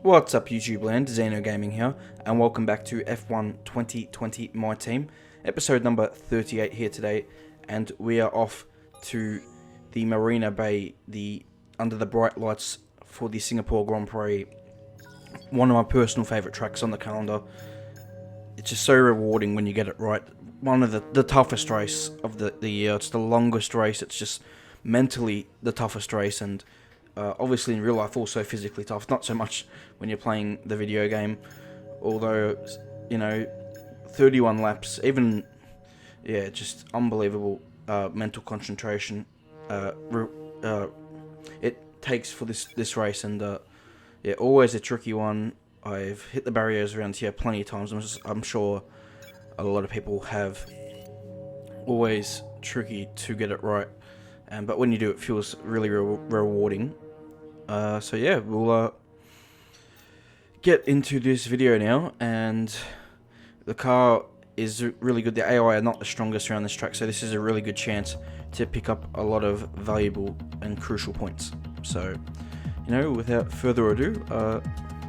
What's up YouTube land, Xeno Gaming here, and welcome back to F1 2020 My Team, episode number 38 here today, and we are off to the Marina Bay, under the bright lights for the Singapore Grand Prix, one of my personal favourite tracks on the calendar. It's just so rewarding when you get it right. One of the toughest race of the year. It's the longest race, it's just mentally the toughest race, and obviously in real life also physically tough, not so much when you're playing the video game, although, you know, 31 laps, even, yeah, just unbelievable mental concentration it takes for this race, and yeah, always a tricky one. I've hit the barriers around here plenty of times. I'm sure a lot of people have. Always tricky to get it right, but when you do, it feels really rewarding. So yeah, we'll get into this video now, and the car is really good. The AI are not the strongest around this track, so this is a really good chance to pick up a lot of valuable and crucial points. So, you know, without further ado,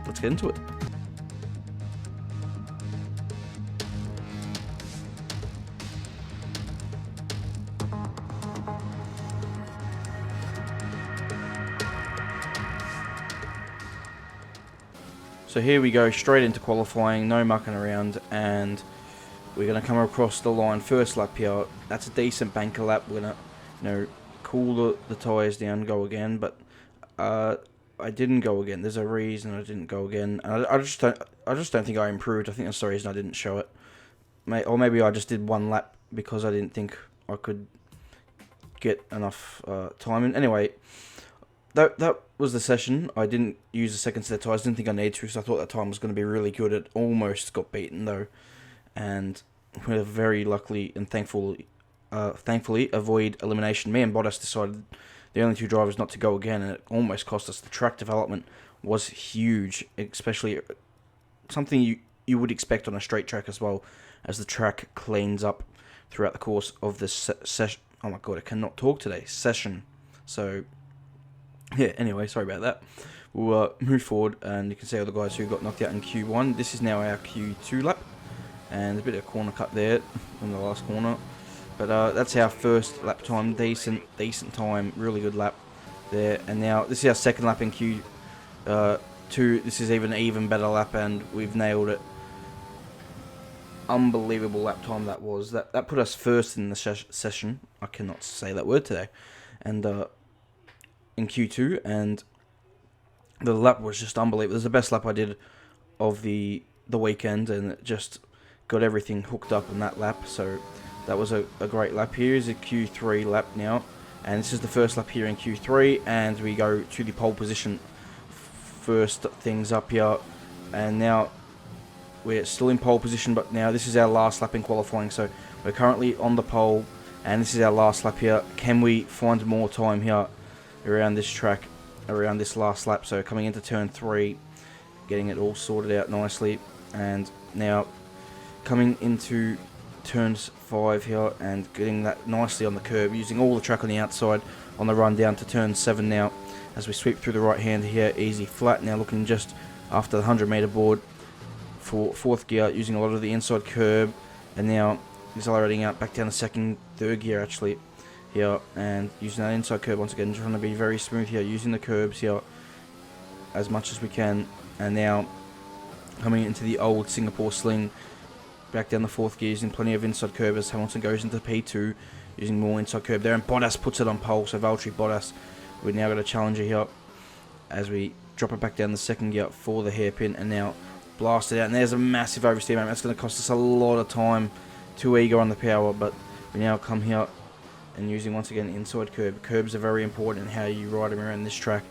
let's get into it. So here we go, straight into qualifying, no mucking around, and we're going to come across the line, first lap here. That's a decent banker lap. We're going to, you know, cool the tyres down, go again, but I didn't go again. There's a reason I didn't go again. I just don't think I improved. I think that's the reason I didn't show it. Or maybe I just did one lap because I didn't think I could get enough time. And anyway, that was the session. I didn't use the second set of tyres. Didn't think I needed to, so I thought that time was going to be really good. It almost got beaten though, and we're very luckily and thankfully avoid elimination. Me and Bottas decided, the only two drivers, not to go again, and it almost cost us. The track development was huge, especially something you would expect on a straight track as well, as the track cleans up throughout the course of this session. Oh my god, I cannot talk today. Session. So yeah, anyway, sorry about that. We'll move forward, and you can see all the guys who got knocked out in Q1. This is now our Q2 lap, and a bit of a corner cut there in the last corner. But that's our first lap time, decent time, really good lap there. And now this is our second lap in Q2. This is even better lap, and we've nailed it. Unbelievable lap time that was. That put us first in the session. I cannot say that word today. And in Q2, and the lap was just unbelievable. It was the best lap I did of the weekend, and it just got everything hooked up in that lap. So that was a great lap. Here is a Q3 lap now, and this is the first lap here in Q3, and we go to the pole position first things up here, and now we're still in pole position, but now this is our last lap in qualifying, so we're currently on the pole, and this is our last lap here. Can we find more time here around this track, around this last lap? So coming into turn 3, getting it all sorted out nicely, and now coming into turns 5 here and getting that nicely on the curb, using all the track on the outside on the run down to turn 7 now, as we sweep through the right hand here, easy flat. Now looking just after the 100-meter board for 4th gear, using a lot of the inside curb, and now accelerating out back down to third gear actually here, and using that inside curb once again, trying to be very smooth here, using the curbs here as much as we can. And now coming into the old Singapore sling, back down the 4th gear, using plenty of inside curb as Hamilton goes into P2, using more inside curb there, and Bottas puts it on pole. So Valtteri Bottas, we've now got a challenger here as we drop it back down the 2nd gear for the hairpin, and now blast it out. And there's a massive oversteer, mate. That's going to cost us a lot of time. Too eager on the power, but we now come here and using once again inside curb. Curbs are very important in how you ride them around this track.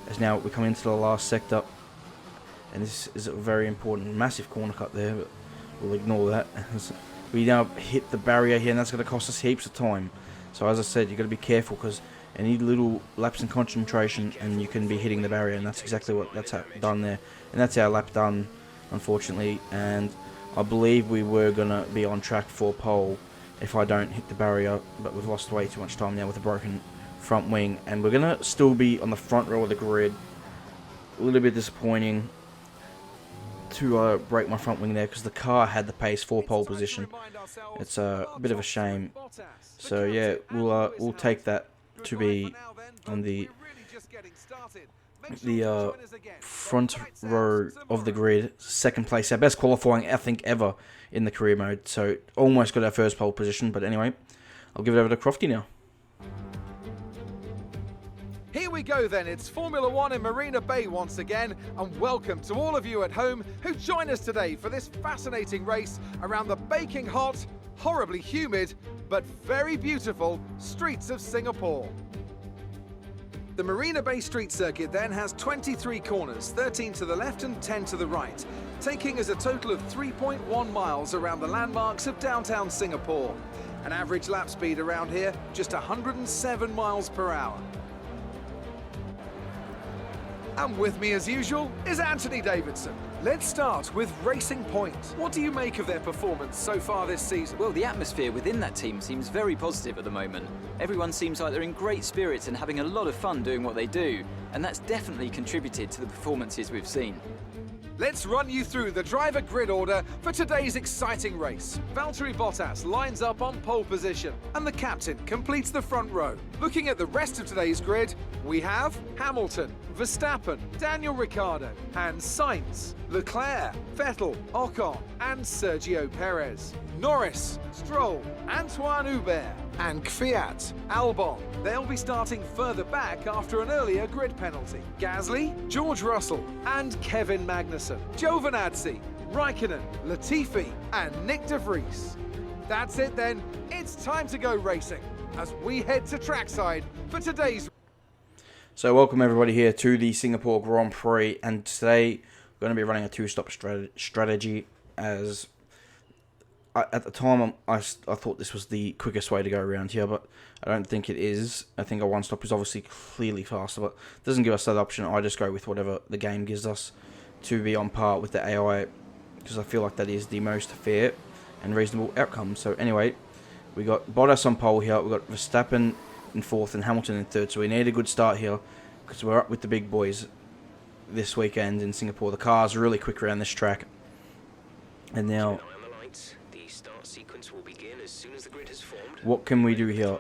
As now we come into the last sector, and this is a very important, massive corner cut there, but we'll ignore that. We now hit the barrier here, and that's going to cost us heaps of time. So as I said, you've got to be careful, because any little lapse in concentration and you can be hitting the barrier, and that's exactly what that's done there. And that's our lap done, unfortunately, and I believe we were going to be on track for pole if I don't hit the barrier, but we've lost way too much time now with a broken front wing, and we're going to still be on the front row of the grid. A little bit disappointing. to break my front wing there because the car had the pace for pole position. It's a bit of a shame. So yeah, we'll take that to be on the front row of the grid, second place, our best qualifying I think ever in the career mode. So almost got our first pole position, but anyway, I'll give it over to Crofty now. Here we go then, it's Formula One in Marina Bay once again, and welcome to all of you at home who join us today for this fascinating race around the baking hot, horribly humid, but very beautiful streets of Singapore. The Marina Bay Street Circuit then has 23 corners, 13 to the left and 10 to the right, taking us a total of 3.1 miles around the landmarks of downtown Singapore. An average lap speed around here, just 107 miles per hour. And with me as usual is Anthony Davidson. Let's start with Racing Point. What do you make of their performance so far this season? Well, the atmosphere within that team seems very positive at the moment. Everyone seems like they're in great spirits and having a lot of fun doing what they do, and that's definitely contributed to the performances we've seen. Let's run you through the driver grid order for today's exciting race. Valtteri Bottas lines up on pole position, and the captain completes the front row. Looking at the rest of today's grid, we have Hamilton, Verstappen, Daniel Ricciardo, and Sainz, Leclerc, Vettel, Ocon, and Sergio Perez. Norris, Stroll, Antoine Hubert, and Kvyat, Albon. They'll be starting further back after an earlier grid penalty. Gasly, George Russell, and Kevin Magnussen. Giovinazzi, Raikkonen, Latifi, and Nick de Vries. That's it then, it's time to go racing as we head to trackside for today's. So welcome everybody here to the Singapore Grand Prix, and today we're going to be running a two-stop strategy. As at the time I thought this was the quickest way to go around here, but I don't think it is. I think a one-stop is obviously clearly faster, but it doesn't give us that option. I just go with whatever the game gives us to be on par with the AI, because I feel like that is the most fair and reasonable outcome. So anyway, we got Bottas on pole here, we got Verstappen in fourth and Hamilton in third, so we need a good start here because we're up with the big boys this weekend in Singapore. The car's really quick around this track, and now what can we do here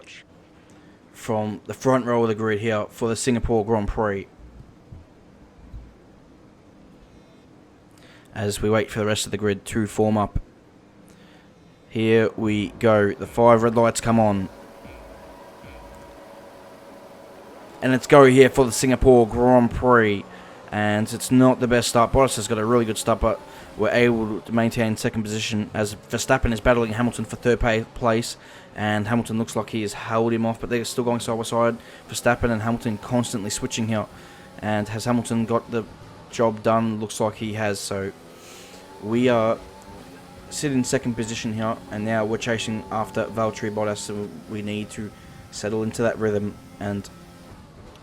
from the front row of the grid here for the Singapore Grand Prix as we wait for the rest of the grid to form up. Here we go, the 5 red lights come on. And let's go here for the Singapore Grand Prix. And it's not the best start. Bottas has got a really good start, but we're able to maintain second position as Verstappen is battling Hamilton for third place. And Hamilton looks like he has held him off, but they're still going side by side. Verstappen and Hamilton constantly switching here. And has Hamilton got the job done? Looks like he has. So we are sitting in second position here. And now we're chasing after Valtteri Bottas. So we need to settle into that rhythm and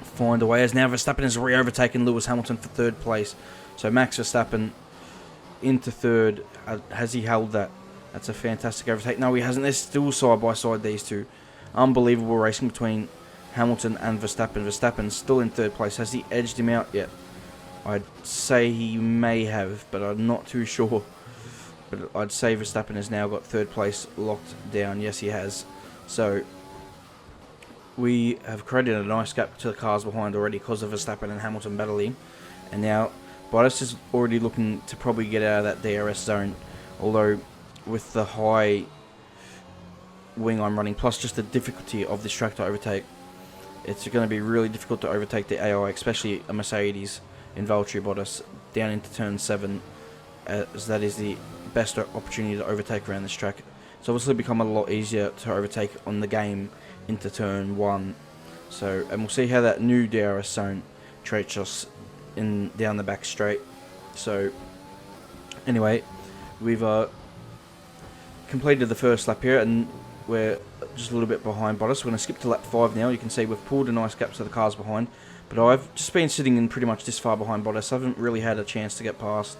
find a way, as now Verstappen has re-overtaken Lewis Hamilton for third place. So Max Verstappen into third. Has he held that? That's a fantastic overtake. No, he hasn't. They're still side by side, these two. Unbelievable racing between Hamilton and Verstappen. Verstappen's still in third place. Has he edged him out yet? I'd say he may have, but I'm not too sure. But I'd say Verstappen has now got third place locked down. Yes, he has. So we have created a nice gap to the cars behind already because of Verstappen and Hamilton battling. And now Bottas is already looking to probably get out of that DRS zone. Although with the high wing I'm running, plus just the difficulty of this track to overtake, it's going to be really difficult to overtake the AI, especially a Mercedes in Valtteri Bottas down into turn 7, as that is the best opportunity to overtake around this track. It's obviously become a lot easier to overtake on the game into turn 1. So, and we'll see how that new DRS zone treats us in down the back straight. So anyway, we've completed the first lap here, and we're just a little bit behind Bottas. We're going to skip to lap 5 now. You can see we've pulled a nice gap to the cars behind, but I've just been sitting in pretty much this far behind Bottas. I haven't really had a chance to get past,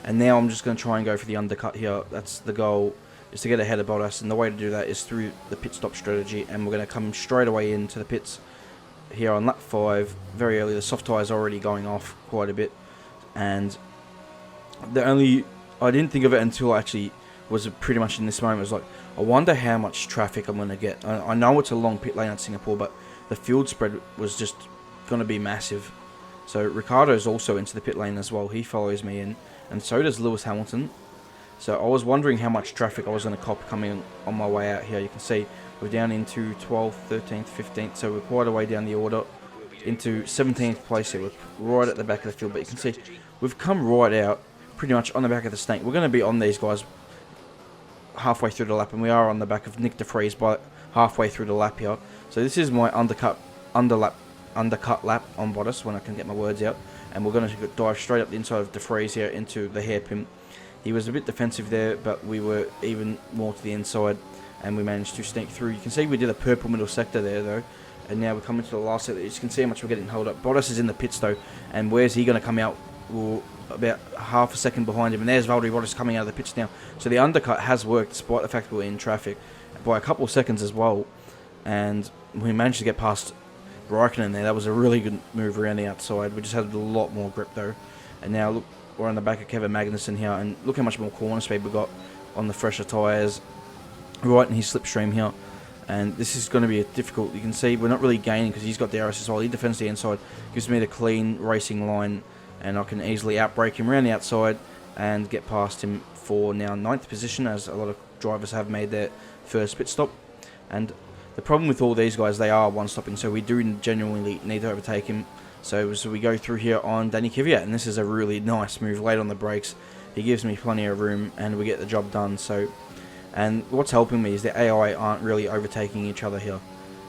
and now I'm just going to try and go for the undercut here. That's the goal, is to get ahead of Bottas, and the way to do that is through the pit stop strategy. And we're going to come straight away into the pits here on lap 5 very early. The soft tyres are already going off quite a bit, and I didn't think of it until I actually was pretty much in this moment. It was like, I wonder how much traffic I'm going to get. I know it's a long pit lane at Singapore, but the field spread was just going to be massive. So Ricardo's also into the pit lane as well. He follows me in, and so does Lewis Hamilton. So I was wondering how much traffic I was going to cop coming on my way out here. You can see we're down into 12th, 13th, 15th, so we're quite a way down the order. Into 17th place here, we're right at the back of the field, but you can see we've come right out pretty much on the back of the snake. We're going to be on these guys halfway through the lap, and we are on the back of Nick de Vries by halfway through the lap here. So this is my undercut lap on Bottas, when I can get my words out, and we're going to dive straight up the inside of de Vries here into the hairpin. He was a bit defensive there, but we were even more to the inside, and we managed to sneak through. You can see we did a purple middle sector there though, and now we're coming to the last sector. You can see how much we're getting held up. Bottas is in the pits though, and where's he going to come out? Well, about half a second behind him, and there's Valtteri Bottas coming out of the pits now. So the undercut has worked despite the fact we're in traffic by a couple of seconds as well, and we managed to get past Raikkonen there. That was a really good move around the outside. We just had a lot more grip though, and now look, we're on the back of Kevin Magnussen here, and look how much more corner speed we got on the fresher tyres right in his slipstream here. And this is going to be a difficult. You can see we're not really gaining because he's got the DRS as well. He defends the inside, gives me the clean racing line, and I can easily outbrake him around the outside and get past him for now 9th position, as a lot of drivers have made their first pit stop. And the problem with all these guys, they are one-stopping, so we do genuinely need to overtake him. So we go through here on Danny Kvyat, and this is a really nice move late on the brakes. He gives me plenty of room, and we get the job done. So, and what's helping me is the AI aren't really overtaking each other here.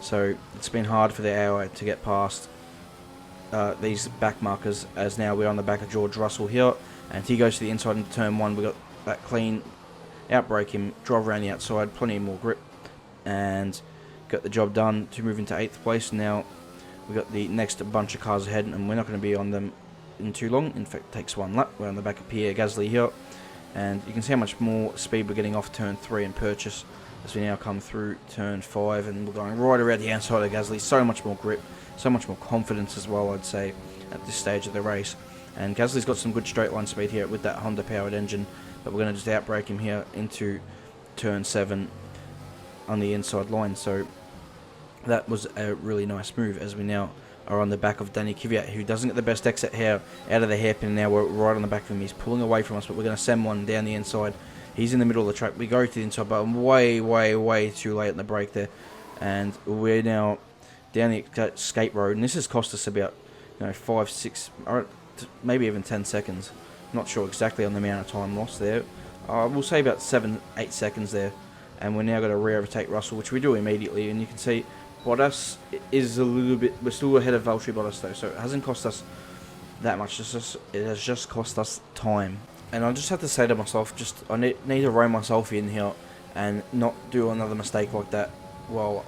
So it's been hard for the AI to get past these back markers, as now we're on the back of George Russell here, and he goes to the inside into turn 1. We got that clean, outbrake him, drive around the outside, plenty more grip, and got the job done to move into 8th place. Now we got the next bunch of cars ahead, and we're not going to be on them in too long. In fact, it takes one lap. We're on the back of Pierre Gasly here, and you can see how much more speed we're getting off turn 3 and Purchase as we now come through turn 5, and we're going right around the outside of Gasly. So much more grip, so much more confidence as well, I'd say, at this stage of the race. And Gasly's got some good straight line speed here with that Honda powered engine, but we're going to just outbrake him here into turn 7 on the inside line. So that was a really nice move, as we now are on the back of Danny Kvyat, who doesn't get the best exit here out of the hairpin. Now we're right on the back of him. He's pulling away from us, but we're going to send one down the inside. He's in the middle of the track. We go to the inside, but I'm way too late on the brake there, and we're now down the escape road, and this has cost us about 5, 6, or maybe even 10 seconds. Not sure exactly on the amount of time lost there. We'll say about 7, 8 seconds there, and we're now going to re-overtake Russell, which we do immediately. And you can see Bottas is a little bit, we're still ahead of Valtteri Bottas though, so it hasn't cost us that much. It has just cost us time. And I just have to say to myself, I need to rein myself in here and not do another mistake like that while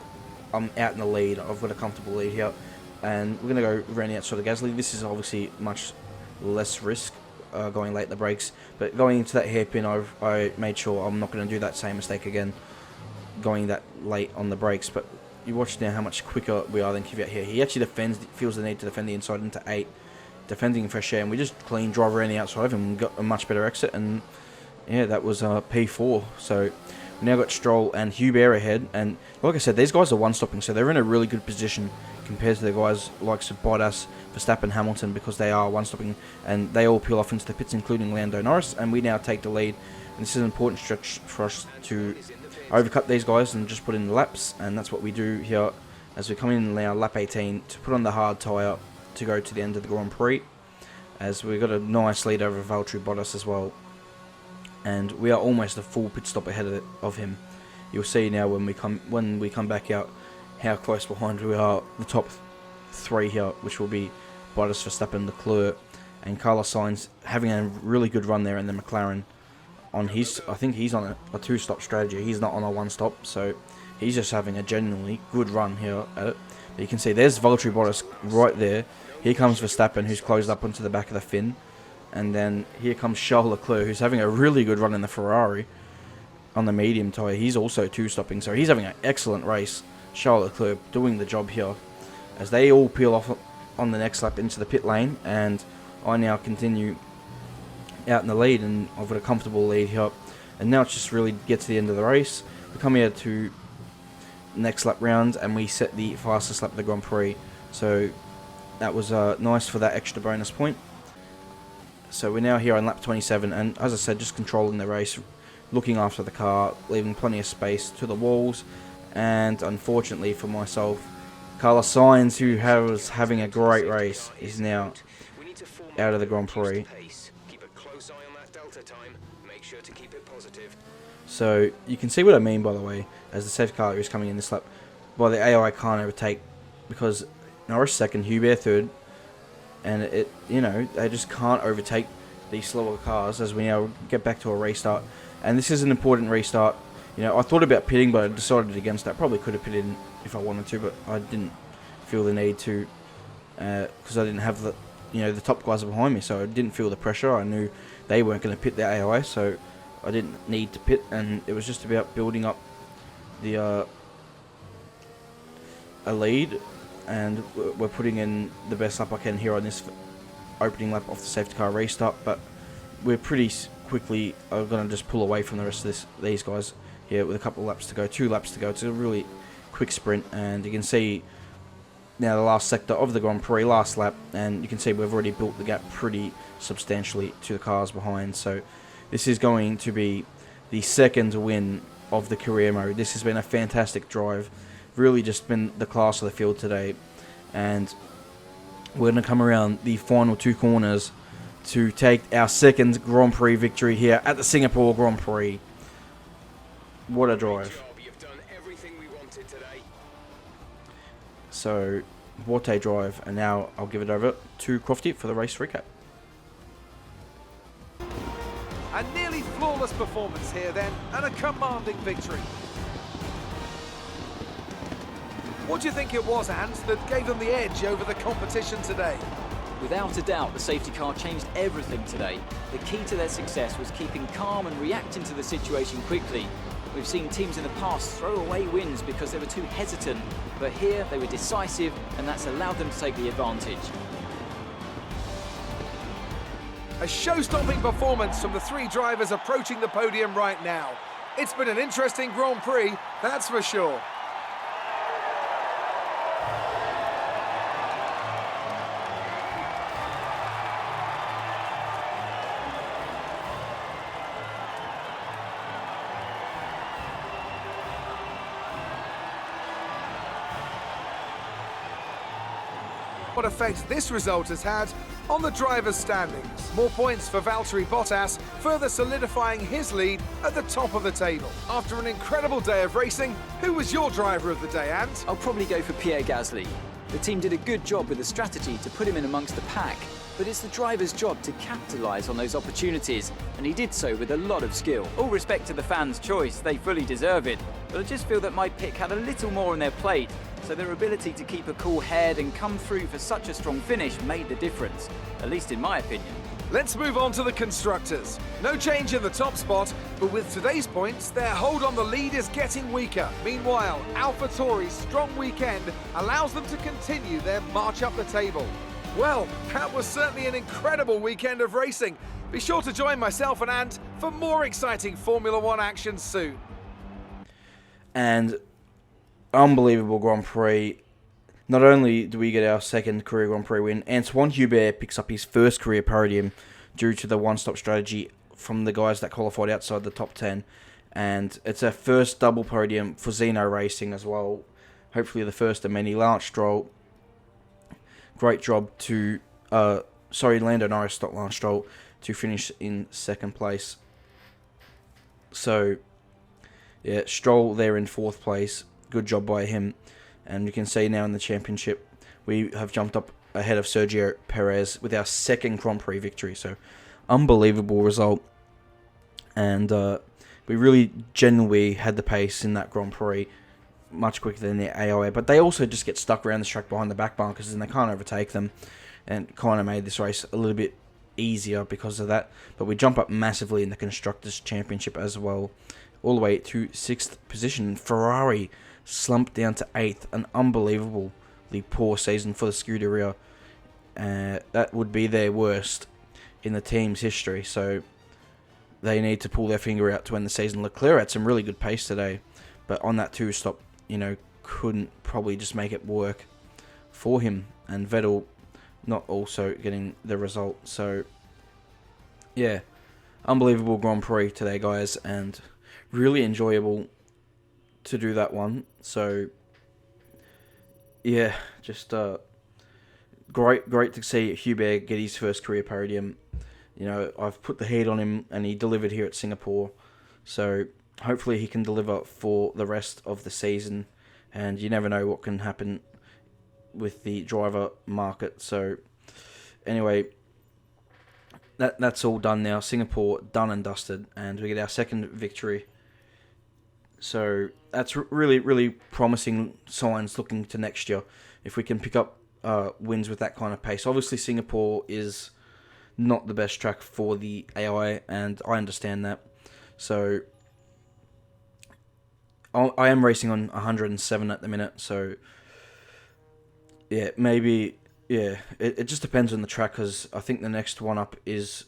I'm out in the lead. I've got a comfortable lead here, and we're going to go around the outside of Gasly. This is obviously much less risk going late in the brakes, but going into that hairpin, I made sure I'm not going to do that same mistake again, going that late on the brakes. But you watch now how much quicker we are than Kvyat here. He actually feels the need to defend the inside into 8, defending fresh air, and we just clean drive around the outside of him and got a much better exit. And yeah, that was P4. So we now got Stroll and Hubert ahead, and like I said, these guys are one-stopping, so they're in a really good position compared to the guys like Bottas, Verstappen, Hamilton, because they are one-stopping, and they all peel off into the pits, including Lando Norris, and we now take the lead. And this is an important stretch for us to overcut these guys and just put in the laps, and that's what we do here as we come in now lap 18 to put on the hard tyre to go to the end of the Grand Prix, as we got a nice lead over Valtteri Bottas as well, and we are almost a full pit stop ahead of him. You'll see now when we come back out how close behind we are. The top 3 here, which will be Bottas, Verstappen, Leclerc, and Carlos Sainz having a really good run there in the McLaren. I think he's on a 2-stop strategy. He's not on a 1-stop, so he's just having a genuinely good run here at it. But you can see there's Valtteri Bottas right there. Here comes Verstappen, who's closed up onto the back of the fin. And then here comes Charles Leclerc, who's having a really good run in the Ferrari on the medium tyre. He's also 2-stopping, so he's having an excellent race. Charles Leclerc doing the job here, as they all peel off on the next lap into the pit lane, and I now continue out in the lead, and I've got a comfortable lead here. And now it's just really get to the end of the race. We come here to next lap round, and we set the fastest lap of the Grand Prix. So that was nice for that extra bonus point. So we're now here on lap 27, and as I said, just controlling the race, looking after the car, leaving plenty of space to the walls. And unfortunately for myself, Carlos Sainz, who was having a great race, is now out of the Grand Prix. So you can see what I mean, by the way, as the safety car is coming in this lap. By the AI can't overtake, because Norris second, Hubert third, and they just can't overtake these slower cars as we now get back to a restart. And this is an important restart. I thought about pitting, but I decided against that. Probably could have pitted if I wanted to, but I didn't feel the need to, because I didn't have the top guys behind me, so I didn't feel the pressure. I knew they weren't going to pit the AI, so I didn't need to pit, and it was just about building up the a lead, and we're putting in the best lap I can here on this opening lap off the safety car restart. But we're pretty quickly going to just pull away from the rest of these guys here with a couple of laps to go, 2 laps to go. It's a really quick sprint, and you can see now the last sector of the Grand Prix, last lap, and you can see we've already built the gap pretty substantially to the cars behind. So this is going to be the second win of the career mode. This has been a fantastic drive, really just been the class of the field today, and we're going to come around the final 2 corners to take our second Grand Prix victory here at the Singapore Grand Prix. What a drive. So, what a drive. And now I'll give it over to Crofty for the race recap. A nearly flawless performance here then, and a commanding victory. What do you think it was, Ant, that gave them the edge over the competition today? Without a doubt, the safety car changed everything today. The key to their success was keeping calm and reacting to the situation quickly. We've seen teams in the past throw away wins because they were too hesitant, but here they were decisive, and that's allowed them to take the advantage. A show-stopping performance from the 3 drivers approaching the podium right now. It's been an interesting Grand Prix, that's for sure. What effect this result has had on the drivers' standings. More points for Valtteri Bottas, further solidifying his lead at the top of the table. After an incredible day of racing, who was your driver of the day, Ant? I'll probably go for Pierre Gasly. The team did a good job with the strategy to put him in amongst the pack, but it's the driver's job to capitalise on those opportunities, and he did so with a lot of skill. All respect to the fans' choice, they fully deserve it, but I just feel that my pick had a little more on their plate, so their ability to keep a cool head and come through for such a strong finish made the difference, at least in my opinion. Let's move on to the constructors. No change in the top spot, but with today's points, their hold on the lead is getting weaker. Meanwhile, AlphaTauri's strong weekend allows them to continue their march up the table. Well, that was certainly an incredible weekend of racing. Be sure to join myself and Ant for more exciting Formula One action soon. And unbelievable Grand Prix. Not only do we get our second career Grand Prix win, Antoine Hubert picks up his first career podium due to the one-stop strategy from the guys that qualified outside the top 10. And it's a first double podium for Zeno Racing as well. Hopefully the first of many. Lance Stroll, great job to... Lando Norris, not Lance Stroll, to finish in second place. So, yeah, Stroll there in fourth place. Good job by him. And you can see now in the championship, we have jumped up ahead of Sergio Perez with our second Grand Prix victory. So, unbelievable result. And we really genuinely had the pace in that Grand Prix, much quicker than the AOA. But they also just get stuck around the track behind the back bunkers, and they can't overtake them. And kind of made this race a little bit easier because of that. But we jump up massively in the Constructors' Championship as well, all the way to 6th position. Ferrari slumped down to 8th. An unbelievably poor season for the Scuderia. That would be their worst in the team's history. So they need to pull their finger out to end the season. Leclerc had some really good pace today, but on that 2-stop, couldn't probably just make it work for him. And Vettel not also getting the result. So, yeah, unbelievable Grand Prix today, guys, and really enjoyable to do that one. So, yeah, just great to see Hubert get his first career podium. I've put the heat on him, and he delivered here at Singapore. So, hopefully he can deliver for the rest of the season. And you never know what can happen with the driver market. So, anyway, that's all done now. Singapore done and dusted, and we get our second victory. So that's really, really promising signs looking to next year. If we can pick up wins with that kind of pace. Obviously, Singapore is not the best track for the AI, and I understand that. So I am racing on 107 at the minute, so yeah, maybe, yeah, it just depends on the track, because I think the next one up is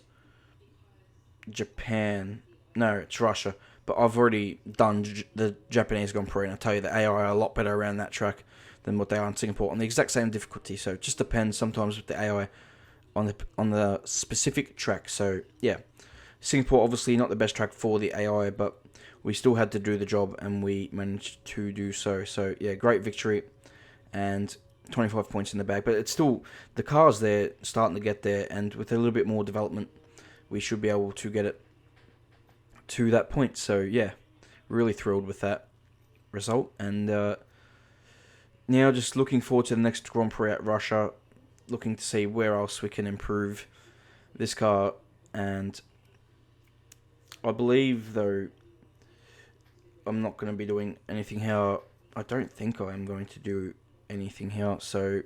Japan. No, it's Russia, but I've already done the Japanese Grand Prix, and I tell you, the AI are a lot better around that track than what they are in Singapore, on the exact same difficulty, so it just depends sometimes with the AI on the specific track. So yeah, Singapore obviously not the best track for the AI, but we still had to do the job, and we managed to do so. So yeah, great victory, and 25 points in the bag. But it's still, the car's there, starting to get there, and with a little bit more development, we should be able to get it to that point. So yeah, really thrilled with that result. And now just looking forward to the next Grand Prix at Russia, looking to see where else we can improve this car. And I believe, though, I'm not going to be doing anything here. I don't think I am going to do anything here. So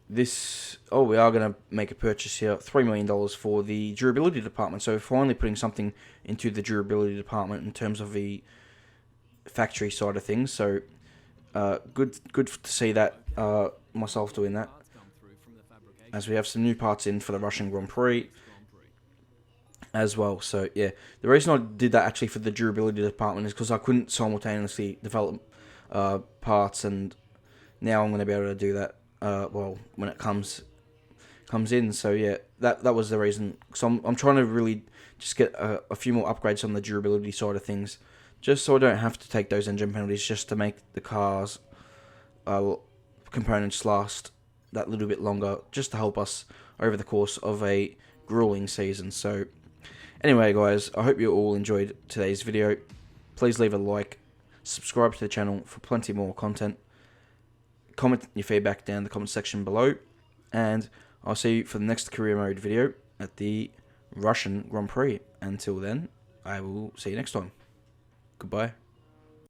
this, we are going to make a purchase here, $3 million for the durability department. So finally putting something into the durability department in terms of the factory side of things. So good to see that, myself doing that, as we have some new parts in for the Russian Grand Prix as well. So yeah, the reason I did that actually for the durability department is because I couldn't simultaneously develop parts, and now I'm going to be able to do that when it comes in. So yeah, that was the reason. So I'm trying to really just get a few more upgrades on the durability side of things, just so I don't have to take those engine penalties, just to make the car's components last that little bit longer, just to help us over the course of a grueling season. So anyway, guys, I hope you all enjoyed today's video. Please leave a like, subscribe to the channel for plenty more content, comment your feedback down in the comment section below, and I'll see you for the next career mode video at the Russian Grand Prix. Until then, I will see you next time. Goodbye.